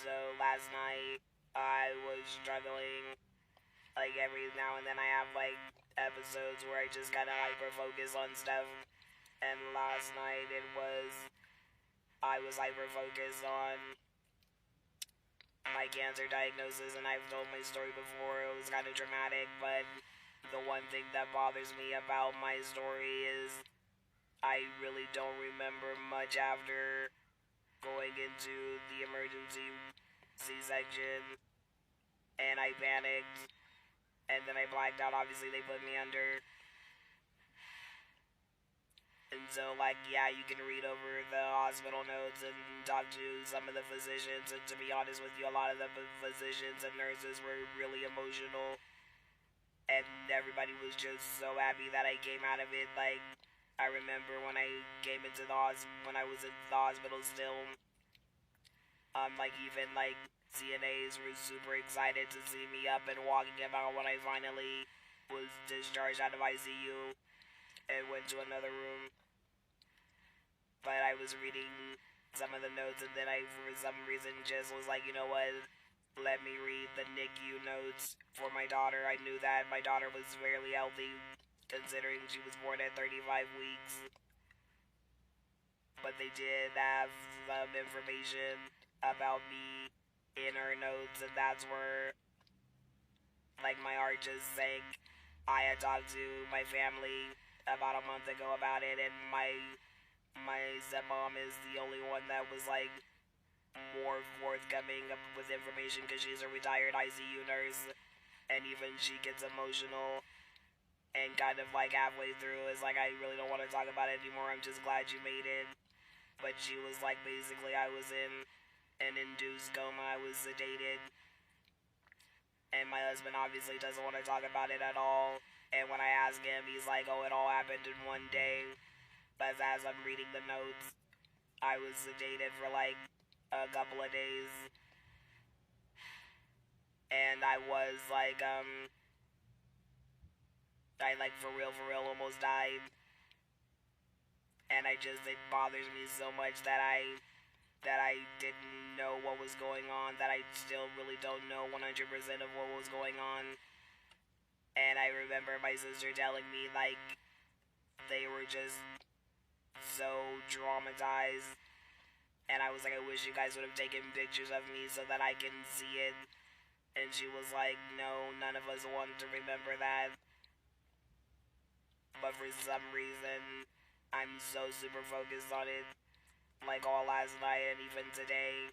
So last night I was struggling. Like every now and then I have like episodes where I just kind of hyper focus on stuff. And last night I was hyper focused on my cancer diagnosis, and I've told my story before. It was kind of dramatic, but the one thing that bothers me about my story is I really don't remember much after going into the emergency C-section, and I panicked, and then I blacked out. Obviously, they put me under. And so, like, yeah, you can read over the hospital notes and talk to some of the physicians. And to be honest with you, a lot of the physicians and nurses were really emotional. And everybody was just so happy that I came out of it. Like, I remember when I came into when I was in the hospital still, like, even, like, CNAs were super excited to see me up and walking about when I finally was discharged out of ICU and went to another room. But I was reading some of the notes, and then I, for some reason, just was like, you know what? Let me read the NICU notes for my daughter. I knew that my daughter was fairly healthy, considering she was born at 35 weeks. But they did have some information about me in her notes, and that's where, like, my heart just sank. I had talked to my family about a month ago about it, and my stepmom is the only one that was like more forthcoming with information because she's a retired ICU nurse, and even she gets emotional and kind of like halfway through is like, I really don't want to talk about it anymore. I'm just glad you made it. But she was like, basically, I was in an induced coma. I was sedated, and my husband obviously doesn't want to talk about it at all. And when I ask him, he's like, oh, it all happened in one day. But as I'm reading the notes, I was sedated for like a couple of days. And I was like, I like for real almost died. And it bothers me so much that I didn't know what was going on, that I still really don't know 100% of what was going on. And I remember my sister telling me, like, they were just so traumatized. And I was like, I wish you guys would have taken pictures of me so that I can see it. And she was like, no, none of us want to remember that. But for some reason, I'm so super focused on it. Like all last night and even today.